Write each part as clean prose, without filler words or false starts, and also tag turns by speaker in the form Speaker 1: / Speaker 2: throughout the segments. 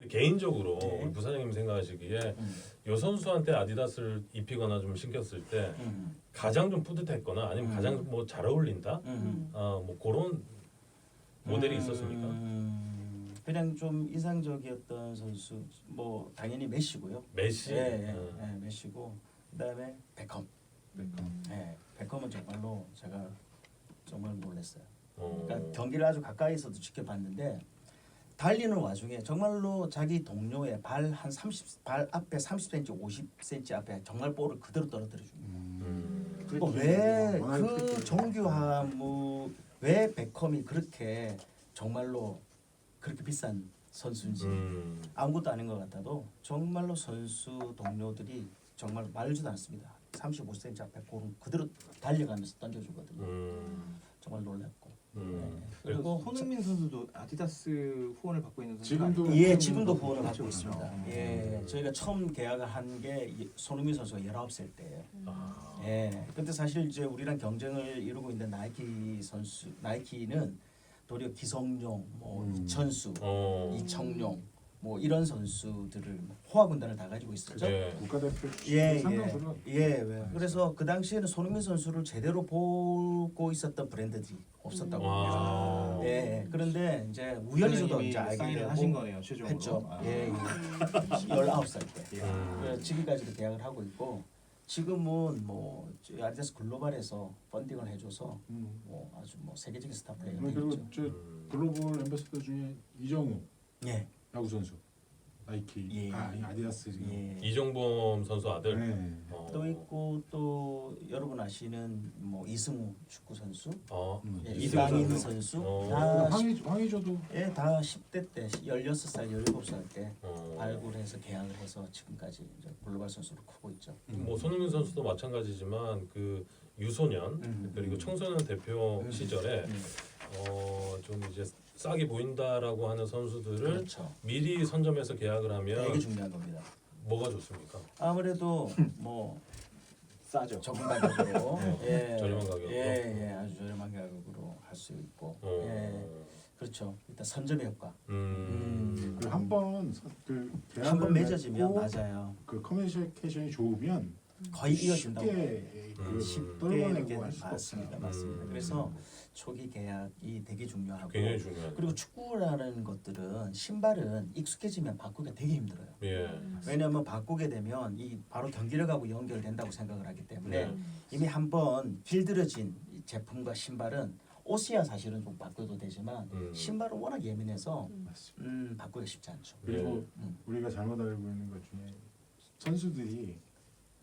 Speaker 1: 개인적으로
Speaker 2: 네.
Speaker 1: 우리 부사장님 생각하시기에 요 선수한테 아디다스를 입히거나 좀 신겼을 때 가장 좀 뿌듯했거나 아니면 가장 뭐 잘 어울린다? 뭐 그런 모델이 있었습니까?
Speaker 2: 그냥 좀 인상적이었던 선수 뭐 당연히 메시고요.
Speaker 1: 메시.
Speaker 2: 메시고 그다음에 베컴. 베컴은 정말로 제가 정말 놀랐어요. 그러니까 경기를 아주 가까이서도 지켜봤는데 달리는 와중에 정말로 자기 동료의 발 한 30발 앞에 30cm, 50cm 앞에 정말 볼을 그대로 떨어뜨려 줍니다. 그리고 왜 그 정교함, 왜 베컴이 그렇게 정말로 그렇게 비싼 선수인지 아무것도 아닌 것 같아도 정말로 선수 동료들이 정말 말지도 않습니다. 35cm 앞에 볼을 그대로 달려가면서 던져주거든요. 정말 놀랐고.
Speaker 3: 그리고 손흥민 선수도 아디다스 후원을 받고 있는 선수
Speaker 2: 지금도 후원을 받고 있습니다. 저희가 처음 계약을 한 게 손흥민 선수가 19살 때예요. 근데 사실 이제 우리랑 경쟁을 이루고 있는 나이키는 도리어 기성용, 이천수, 이청용 뭐 이런 선수들을 호화 군단을 다 가지고 있었죠.
Speaker 4: 국가대표
Speaker 2: 그래서 그 당시에는 손흥민 선수를 제대로 보고 있었던 브랜드들이 없었다고 합니다. 그런데 이제 우연히 저도 이제 알게
Speaker 3: 사인을 하신 거네요, 최종으로.
Speaker 2: 했죠. 19살 때. 그래서 지금까지도 계약을 하고 있고 지금은 뭐 아디다스 글로벌에서 펀딩을 해줘서 뭐 아주 뭐 세계적인 스타 플레이어가
Speaker 4: 그리고
Speaker 2: 되겠죠.
Speaker 4: 저 글로벌 앰바서더 중에 이정우 야구 선수 나이키 아디다스
Speaker 1: 이종범 선수 아들.
Speaker 2: 또 있고 또 여러분 아시는 뭐 이승우 축구 선수, 이강인 선수, 다
Speaker 4: 황의조도
Speaker 2: 다 10대 때 16살, 17살 때 발굴해서 계약을 해서 지금까지 이제 글로벌 선수로 크고 있죠.
Speaker 1: 뭐 손흥민 선수도 마찬가지지만 그 유소년 그리고 청소년 대표 시절에 좀 이제 싹이 보인다라고 하는 선수들을 미리 선점해서 계약을 하면
Speaker 2: 되게 중요한 겁니다.
Speaker 1: 뭐가 좋습니까?
Speaker 2: 아무래도 뭐
Speaker 3: 싸죠.
Speaker 2: 적은 가격으로
Speaker 1: 저렴한 가격으로
Speaker 2: 아주 저렴한 가격으로 할 수 있고 그렇죠. 일단 선점의 효과.
Speaker 4: 한번
Speaker 2: 한번 맺어지면 맞아요.
Speaker 4: 그 커뮤니케이션이 좋으면
Speaker 2: 거의 이어진다고.
Speaker 4: 쉽게
Speaker 2: 맞습니다. 그래서 초기 계약이 되게 중요하고.
Speaker 1: 굉장히 중요하죠.
Speaker 2: 그리고 축구라는 것들은 신발은 익숙해지면 바꾸기가 되게 힘들어요. 왜냐하면 바꾸게 되면 이 바로 경기력하고 연결된다고 생각을 하기 때문에 이미 한번 길들여진 제품과 신발은 옷이야 사실은 좀 바꿔도 되지만 신발은 워낙 예민해서 바꾸기가 쉽지 않죠.
Speaker 4: 그리고 우리가 잘못 알고 있는 것 중에 선수들이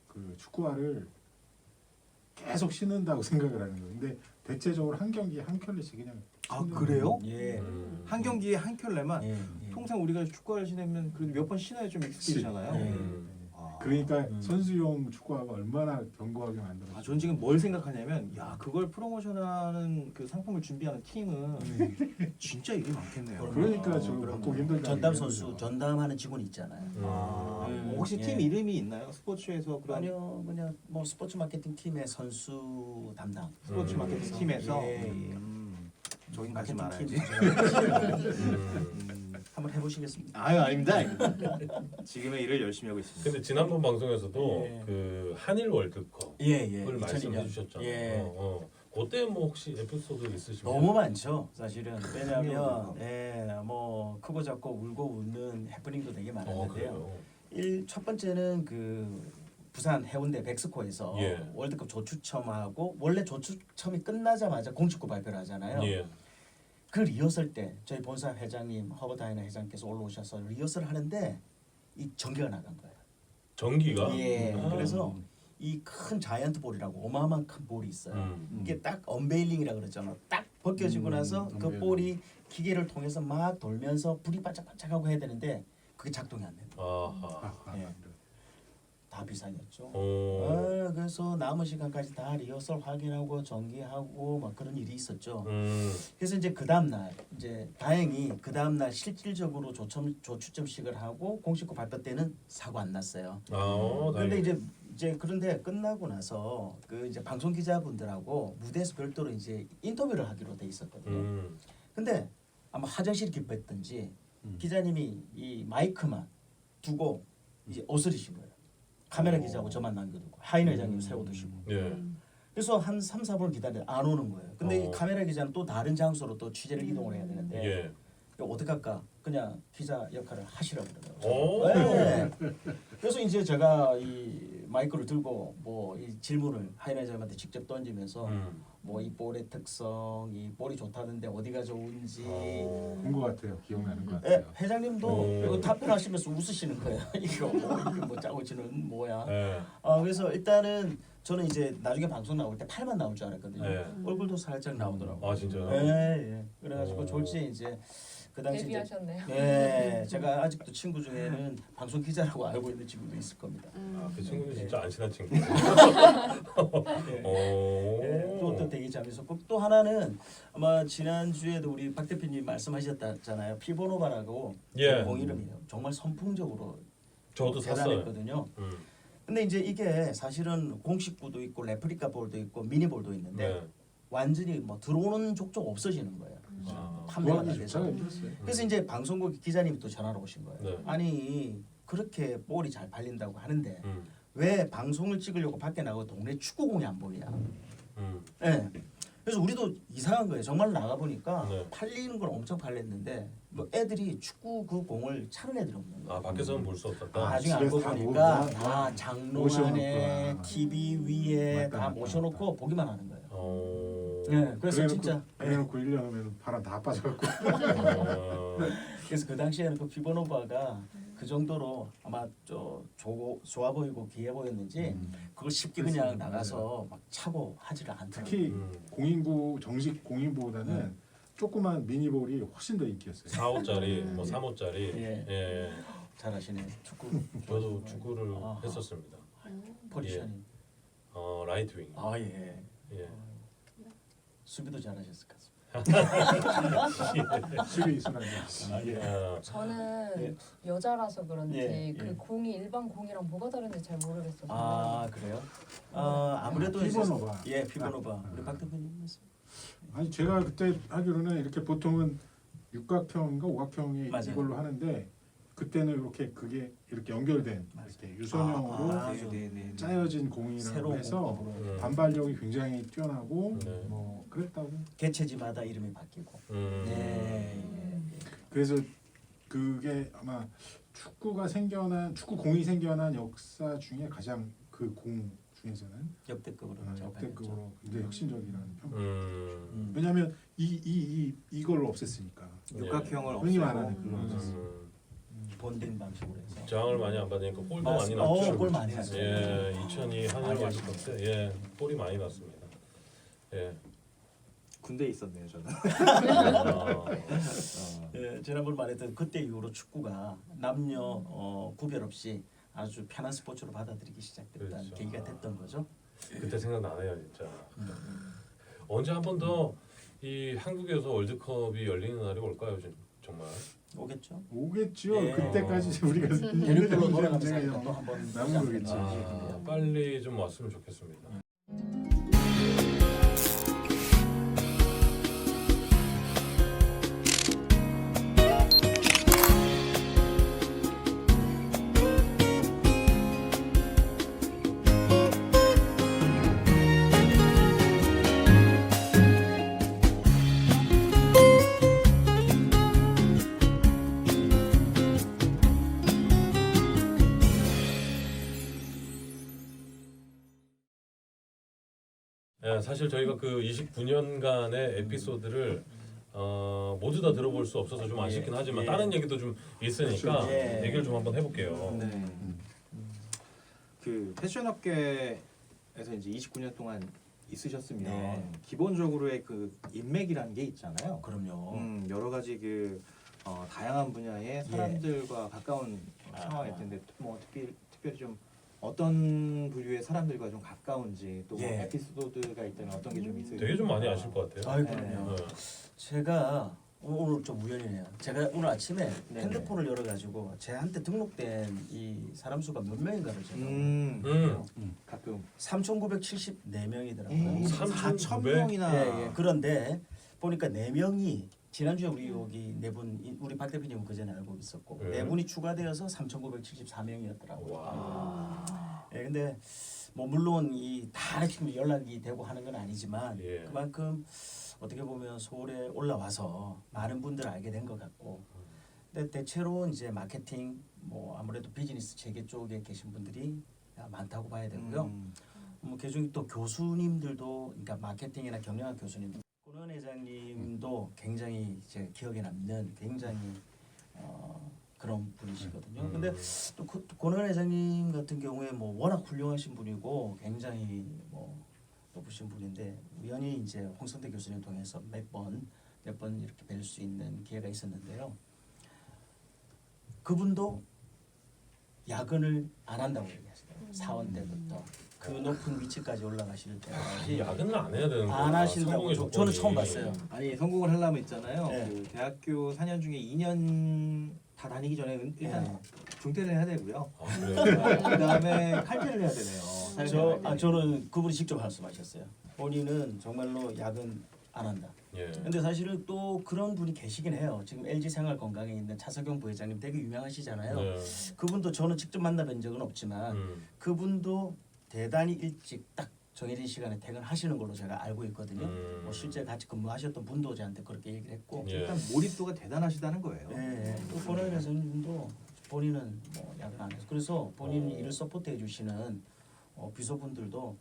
Speaker 4: 그 축구화를 계속 신는다고 생각을 하는 거예요. 근데 대체적으로 한 경기에 한 켤레씩 그냥
Speaker 3: 그래요?
Speaker 2: 한
Speaker 3: 경기에 한 켤레만? 통상 우리가 축구화를 신으면 그래도 몇 번 신어야 좀 익숙해지잖아요.
Speaker 4: 그러니까 선수용 축구화가 얼마나 견고하게 만들어졌어요.
Speaker 3: 저는 지금 뭘 생각하냐면 그걸 프로모션하는 그 상품을 준비하는 팀은 진짜 일이 많겠네요.
Speaker 4: 그러니까 저 바꾸기 힘들다.
Speaker 2: 전담 선수 전담하는 직원이 있잖아요.
Speaker 3: 혹시 팀 이름이 있나요? 스포츠에서 그런?
Speaker 2: 아니요, 그냥 뭐 스포츠 마케팅 팀의 선수 담당.
Speaker 3: 스포츠 마케팅 팀에서 저긴 가지
Speaker 2: 마케팅
Speaker 3: 말아야지.
Speaker 2: 팀 한번 해보시겠습니다.
Speaker 3: 아닙니다. 지금의 일을 열심히 하고 있습니다.
Speaker 1: 근데 지난번 방송에서도 그 한일 월드컵을 말씀해 주셨잖아요. 그때 뭐 혹시 에피소드 있으시면?
Speaker 2: 너무 많죠, 사실은. 왜냐하면 뭐 크고 작고 울고 웃는 해프닝도 되게 많았는데요. 첫 번째는 그 부산 해운대 백스코에서 월드컵 조추첨하고 원래 조추첨이 끝나자마자 공식구 발표를 하잖아요. 그 리허설 때 저희 본사 회장님 허버트 하이너 회장께서 올라오셔서 리허설을 하는데 이 전기가 나간 거예요.
Speaker 1: 전기가?
Speaker 2: 그래서 이 큰 자이언트 볼이라고 어마어마한 큰 볼이 있어요. 이게 딱 언베일링이라 그러잖아요. 딱 벗겨지고 나서 그 볼이 기계를 통해서 막 돌면서 불이 반짝반짝하고 해야 되는데 그게 작동이 안 됩니다. 다 비상이었죠. 그래서 남은 시간까지 다 리허설 확인하고 전기하고 막 그런 일이 있었죠. 그래서 이제 그 다음 날 이제 다행히 그 다음 날 실질적으로 조추첨식을 하고 공식구 발표 때는 사고 안 났어요. 그런데 이제 그런데 끝나고 나서 그 이제 방송 기자분들하고 무대에서 별도로 이제 인터뷰를 하기로 돼 있었거든요. 근데 아마 화장실이 급했든지 기자님이 이 마이크만 두고 이제 어스리신 거예요. 카메라 기자하고 저만 남겨두고 하인 회장님 세워두시고.
Speaker 1: 예.
Speaker 2: 그래서 한 3, 4분을 기다려 안 오는 거예요. 근데 이
Speaker 1: 어.
Speaker 2: 카메라 기자는 또 다른 장소로 또 취재를 이동을 해야 되는데
Speaker 1: 예.
Speaker 2: 이거 어떡할까? 그냥 기자 역할을 하시라고
Speaker 1: 오.
Speaker 2: 그러더라고요. 네. 그래서 이제 제가 이 마이크를 들고 뭐 이 질문을 하인 회장님한테 직접 던지면서 뭐 이 볼의 특성, 이 볼이 좋다는데 어디가 좋은지
Speaker 4: 본 것 같아요. 기억나는 것
Speaker 2: 예,
Speaker 4: 같아요.
Speaker 2: 회장님도 이거 답변하시면서 웃으시는 거예요. 이거 뭐 짜고 치는 뭐야.
Speaker 1: 예.
Speaker 2: 그래서 일단은 저는 이제 나중에 방송 나올 때 팔만 나올 줄 알았거든요.
Speaker 1: 예.
Speaker 2: 얼굴도 살짝 나오더라고요.
Speaker 1: 아 진짜요?
Speaker 2: 예. 그래가지고 졸지 이제 그 당시 이제
Speaker 5: 데뷔하셨네요.
Speaker 2: 예, 제가 아직도 친구 중에는 방송 기자라고 알고 있는 친구도 있을 겁니다.
Speaker 1: 아, 그 친구는 진짜 안 친한 친구.
Speaker 2: 예.
Speaker 1: 오.
Speaker 2: 예, 또 되게 재밌었고 또 하나는 아마 지난 주에도 우리 박 대표님 말씀하셨잖아요. 피보노바라고
Speaker 1: 예.
Speaker 2: 공 이름이에요. 정말 선풍적으로
Speaker 1: 저도 샀어요.
Speaker 2: 대단했거든요. 근데 이제 이게 사실은 공식부도 있고 레플리카 볼도 있고 미니볼도 있는데
Speaker 1: 네.
Speaker 2: 완전히 뭐 들어오는 족족 없어지는 거예요.
Speaker 1: 아.
Speaker 2: 판매가 안
Speaker 4: 구하기
Speaker 2: 돼서.
Speaker 4: 좋다가 힘들었어요.
Speaker 2: 그래서 이제 방송국 기자님이 또 전화로 오신 거예요.
Speaker 1: 네.
Speaker 2: 아니 그렇게 볼이 잘 팔린다고 하는데
Speaker 1: 음.
Speaker 2: 왜 방송을 찍으려고 밖에 나가고 동네 축구공이 안 보이냐.
Speaker 1: 음.
Speaker 2: 네. 그래서 우리도 이상한 거예요. 정말 나가 보니까
Speaker 1: 네.
Speaker 2: 팔리는 건 엄청 팔렸는데 뭐 애들이 축구 그 공을 차는 애들이 없는 거예요.
Speaker 1: 아 밖에서는 볼 수 없었다.
Speaker 2: 나중에
Speaker 4: 집에서
Speaker 2: 알고
Speaker 4: 다
Speaker 2: 보니까
Speaker 4: 모으고
Speaker 2: 다 장롱
Speaker 4: 모셔놓고
Speaker 2: 안에
Speaker 4: 아.
Speaker 2: TV 위에
Speaker 4: 맞다,
Speaker 2: 다
Speaker 4: 맞다,
Speaker 2: 모셔놓고 보기만 하는 거예요.
Speaker 1: 어.
Speaker 2: 그래서 진짜
Speaker 4: 그래놓고 1년 후면 바람 다 빠져갖고
Speaker 1: 어.
Speaker 2: 그래서 그 당시에는 그 피보노바가 그 정도로 아마 좋아 보이고 귀해 보였는지 그걸 쉽게 그냥
Speaker 4: 그래서,
Speaker 2: 나가서 막 차고 하지를 않더라고요.
Speaker 4: 특히 공인구 정식 공인보다는 조그만 미니볼이 훨씬 더 인기였어요.
Speaker 1: 4호짜리, 뭐 3호짜리.
Speaker 2: 예.
Speaker 1: 예.
Speaker 2: 잘하시네. 축구.
Speaker 1: 저도 축구를
Speaker 2: 아하.
Speaker 1: 했었습니다.
Speaker 2: 포지션이.
Speaker 1: 라이트 윙.
Speaker 2: 아 예.
Speaker 1: 예.
Speaker 2: 수비도 잘하셨을 것 같습니다.
Speaker 4: 수비 순환이.
Speaker 2: 예.
Speaker 1: 아,
Speaker 5: 저는
Speaker 2: 예.
Speaker 5: 여자라서 그런지
Speaker 2: 예,
Speaker 5: 그
Speaker 2: 예.
Speaker 5: 공이 일반 공이랑 뭐가 다른지 잘 모르겠어서.
Speaker 2: 아 그래요? 아무래도 이제-
Speaker 4: 피보노바.
Speaker 2: 예, 피보노바. 우리 박 대표님 말씀.
Speaker 4: 아니 제가 그때 하기로는 이렇게 보통은 육각형인가 오각형이
Speaker 2: 맞아요.
Speaker 4: 이걸로 하는데 그때는 이렇게 그게 이렇게 연결된 이렇게 유선형으로
Speaker 2: 아주
Speaker 4: 짜여진 공이라고
Speaker 2: 새로운
Speaker 4: 해서
Speaker 2: 공법으로
Speaker 4: 반발력이 굉장히 뛰어나고
Speaker 1: 네.
Speaker 4: 뭐 그랬다고.
Speaker 2: 개체지마다 이름이 바뀌고. 네.
Speaker 4: 그래서 그게 아마 축구 공이 생겨난 역사 중에 가장 그 공 중에서는
Speaker 2: 역대급으로 잘 팔렸죠.
Speaker 4: 역대급으로 굉장히 혁신적이라는 평.
Speaker 1: 음.
Speaker 4: 왜냐하면 이걸 없앴으니까.
Speaker 3: 육각형을
Speaker 4: 흔히
Speaker 3: 없애고
Speaker 4: 말하는 그런
Speaker 1: 음.
Speaker 2: 본딩 방식으로 해서.
Speaker 1: 저항을 많이 안 받으니까 골도 많이
Speaker 2: 맞습니다.
Speaker 1: 났죠.
Speaker 2: 골 많이 났어요.
Speaker 1: 예, 2002 한일
Speaker 2: 많이
Speaker 1: 월드컵 때 예, 골이 많이 났습니다. 예.
Speaker 3: 군대에 있었네요 저는.
Speaker 1: 아,
Speaker 2: 예, 지난번 말했던 그때 이후로 축구가 남녀 구별 없이 아주 편한 스포츠로 받아들이기 시작됐다는
Speaker 1: 그렇죠.
Speaker 2: 계기가 됐던 거죠.
Speaker 1: 그때 생각나네요, 진짜. 언제 한 번 더 이 한국에서 월드컵이 열리는 날이 올까요, 정말?
Speaker 2: 오겠죠.
Speaker 4: 오겠죠.
Speaker 2: 예.
Speaker 4: 그때까지 우리가
Speaker 2: 대륙별로 돌아가면서
Speaker 4: 문제가
Speaker 2: 하니까 또 한번
Speaker 4: 남은 거겠지.
Speaker 1: 아, 빨리 좀 왔으면 좋겠습니다. 예, 사실 저희가 그 29년간의 에피소드를 모두 다 들어볼 수 없어서 좀 아쉽긴 하지만
Speaker 2: 예.
Speaker 1: 다른 얘기도 좀 있으니까
Speaker 2: 그렇죠. 예.
Speaker 1: 얘기를 좀 한번 해볼게요.
Speaker 3: 네. 그 패션업계에서 이제 29년 동안 있으셨으면
Speaker 2: 네.
Speaker 3: 기본적으로의 그 인맥이라는 게 있잖아요.
Speaker 2: 그럼요.
Speaker 3: 여러 가지 그 다양한 분야의 사람들과 가까운 상황일 텐데 뭐 특별히 좀 어떤 부류의 사람들과 좀 가까운지 또뭐
Speaker 2: 예.
Speaker 3: 에피소드가 있다면 어떤 게 좀 있어요?
Speaker 1: 되게 좀 많이 아실 것 같아요.
Speaker 2: 아이 그럼요.
Speaker 1: 네.
Speaker 2: 제가 오늘 좀 우연이네요. 제가 오늘 아침에
Speaker 3: 네네.
Speaker 2: 핸드폰을 열어가지고 제한테 등록된 이 사람 수가 몇 명인가를 제가
Speaker 3: 가끔
Speaker 2: 3,974명이더라고요.
Speaker 1: 3,900?
Speaker 3: 4,000명이나
Speaker 2: 예, 예. 그런데 보니까 4명이 지난주에 우리 여기 네 분, 우리 박 대표님은 그 전에 알고 있었고
Speaker 1: 네.
Speaker 2: 네 분이 추가되어서 3,974명이었더라고요.
Speaker 1: 와.
Speaker 2: 예, 근데 뭐 물론 이 다 지금 연락이 되고 하는 건 아니지만
Speaker 1: 예.
Speaker 2: 그만큼 어떻게 보면 서울에 올라와서 많은 분들을 알게 된 것 같고, 근데 대체로 이제 마케팅 뭐 아무래도 비즈니스 체계 쪽에 계신 분들이 많다고 봐야 되고요. 뭐 그중에 또 교수님들도, 그러니까 마케팅이나 경영학 교수님들, 권원 회장님도 굉장히 제 기억에 남는 굉장히 그런 분이시거든요. 근데 또 권원 회장님 같은 경우에 뭐 워낙 훌륭하신 분이고 굉장히 뭐 높으신 분인데 우연히 이제 홍성대 교수님 통해서 몇 번 이렇게 뵐 수 있는 기회가 있었는데요. 그분도 야근을 안 한다고 얘기하시더라고요. 사원 때부터 그 높은 위치까지 올라가실 때까지
Speaker 1: 야근을 안 해야 되는 거야.
Speaker 2: 안 하신다고
Speaker 1: 성공의
Speaker 2: 저는
Speaker 1: 조건이.
Speaker 2: 처음 봤어요.
Speaker 3: 아니 성공을 하려면 있잖아요.
Speaker 2: 네.
Speaker 3: 그 대학교 4년 중에 2년 다 다니기 전에 일단
Speaker 2: 네.
Speaker 3: 중퇴를 해야 되고요.
Speaker 1: 아, 그래요?
Speaker 3: 그다음에 칼퇴를 해야 되네요.
Speaker 2: 저는 그분이 직접 말씀하셨어요. 본인은 정말로 야근 안 한다.
Speaker 1: 예.
Speaker 2: 근데 사실은 또 그런 분이 계시긴 해요. 지금 LG 생활건강에 있는 차석영 부회장님 되게 유명하시잖아요.
Speaker 1: 네.
Speaker 2: 그분도 저는 직접 만나뵌 적은 없지만 그분도 대단히 일찍 딱 정해진 시간에 퇴근하시는 걸로 제가 알고 있거든요. 뭐 실제 같이 근무하셨던 분도 저한테 그렇게 얘기를 했고,
Speaker 1: 예.
Speaker 3: 일단 몰입도가 대단하시다는 거예요.
Speaker 2: 또 권원 회장님도 본인은 뭐 야근 안 해서, 그래서 본인 일을 서포트해 주시는 비서분들도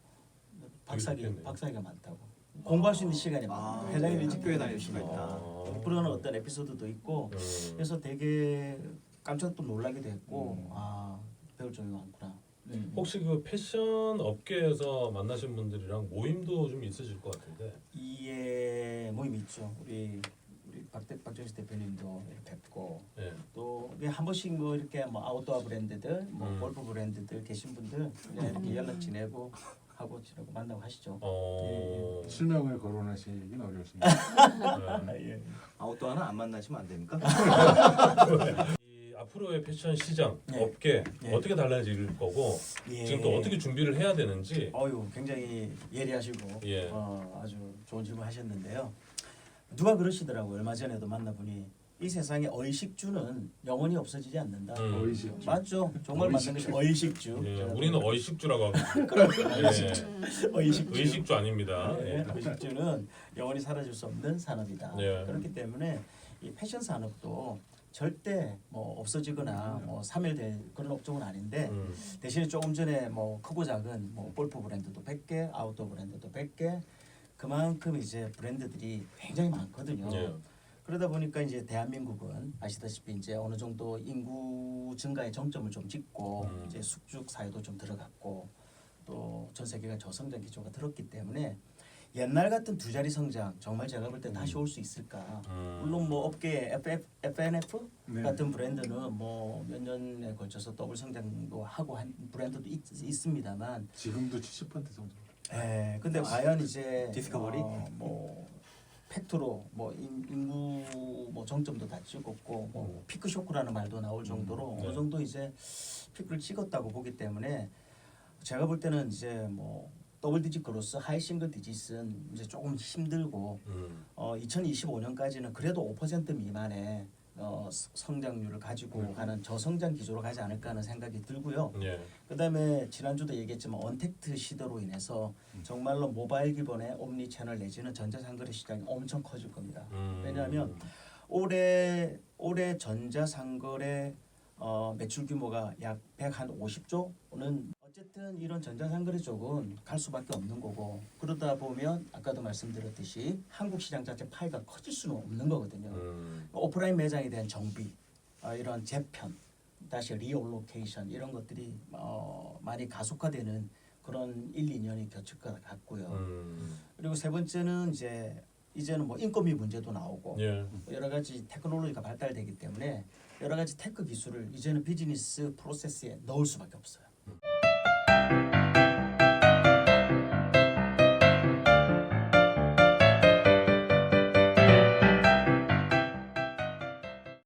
Speaker 1: 좋겠네요.
Speaker 2: 박사기가 많다고, 공부할 수 있는 시간이 많아요. 회장님 일찍
Speaker 3: 학교에
Speaker 2: 교회
Speaker 3: 다닐 수가
Speaker 2: 다니시니까
Speaker 3: 있다.
Speaker 2: 그런 어떤 에피소드도 있고, 그래서 되게 깜짝 또 놀라기도 했고, 배울 점이 많구나.
Speaker 1: 혹시 그 패션 업계에서 만나신 분들이랑 모임도 좀 있으실 것 같은데.
Speaker 2: 이에 모임이 있죠. 우리 박정식 대표님도 뵙고,
Speaker 1: 예.
Speaker 2: 또 한 번씩 뭐 이렇게 뭐 아웃도어 브랜드들, 뭐 골프 브랜드들 계신 분들 그냥 이렇게 연락 지내고 하고 지내고 만나고 하시죠.
Speaker 4: 실명을 거론하시긴 어려우십니다.
Speaker 1: 예.
Speaker 3: 아웃도어는 안 만나시면 안 됩니까?
Speaker 1: 이 앞으로의 패션 시장,
Speaker 2: 예.
Speaker 1: 업계
Speaker 2: 예.
Speaker 1: 어떻게 달라질 거고
Speaker 2: 예.
Speaker 1: 지금 또 어떻게 준비를 해야 되는지.
Speaker 2: 굉장히 예리하시고
Speaker 1: 예.
Speaker 2: 아주 좋은 질문 하셨는데요. 누가 그러시더라고요. 얼마 전에도 만나보니 이 세상에 의식주는 영원히 없어지지 않는다.
Speaker 4: 의식주.
Speaker 2: 맞죠? 정말 맞는 것이 의식주.
Speaker 1: 예, 우리는 어이식주라고 합니다.
Speaker 2: 의식주.
Speaker 1: 의식주 아닙니다.
Speaker 2: 네,
Speaker 1: 예.
Speaker 2: 의식주는 영원히 사라질 수 없는 산업이다.
Speaker 1: 예.
Speaker 2: 그렇기 때문에 이 패션 산업도 절대 뭐 없어지거나 뭐 사멸될 그런 업종은 아닌데, 대신에 조금 전에 뭐 크고 작은 뭐 골프 브랜드도 100개, 아웃도어 브랜드도 100개, 그만큼 이제 브랜드들이 굉장히 많거든요.
Speaker 1: 예.
Speaker 2: 그러다 보니까 이제 대한민국은 아시다시피 이제 어느 정도 인구 증가의 정점을 좀 찍고 이제 숙축 사회도 좀 들어갔고, 또 전 세계가 저성장 기조가 들었기 때문에 옛날 같은 두 자리 성장 정말 제가 볼 때 다시 올 수 있을까? 물론 뭐 업계 FNF
Speaker 4: 네.
Speaker 2: 같은 브랜드는 뭐 몇 년에 걸쳐서 더블 성장도 하고 한 브랜드도 있습니다만,
Speaker 4: 지금도 70% 성장.
Speaker 2: 근데 과연 이제
Speaker 3: 디스커버리?
Speaker 2: 뭐 팩트로 뭐 인구 뭐 정점도 다 찍었고 뭐 피크 쇼크라는 말도 나올 정도로
Speaker 1: 네.
Speaker 2: 어느 정도 이제 피크를 찍었다고 보기 때문에, 제가 볼 때는 이제 뭐 더블 디짓 그로스, 하이 싱글 디짓은 이제 조금 힘들고 2025년까지는 그래도 5% 미만의 성장률을 가지고 가는 저성장 기조로 가지 않을까 하는 생각이 들고요.
Speaker 1: 예.
Speaker 2: 그다음에 지난주도 얘기했지만 언택트 시대로 인해서 정말로 모바일 기반의 옴니 채널 내지는 전자상거래 시장이 엄청 커질 겁니다. 왜냐하면 올해 전자상거래 매출 규모가 약 150조는 어쨌든 이런 전자상거래 쪽은 갈 수밖에 없는 거고, 그러다 보면 아까도 말씀드렸듯이 한국 시장 자체 파이가 커질 수는 없는 거거든요. 오프라인 매장에 대한 정비, 이런 재편, 다시 리올로케이션 이런 것들이 많이 가속화되는 그런 1-2년이 겹칠 것 같고요. 그리고 세 번째는 이제는 뭐 인건비 문제도 나오고
Speaker 1: 예.
Speaker 2: 여러 가지 테크놀로지가 발달되기 때문에 여러 가지 테크 기술을 이제는 비즈니스 프로세스에 넣을 수밖에 없어요.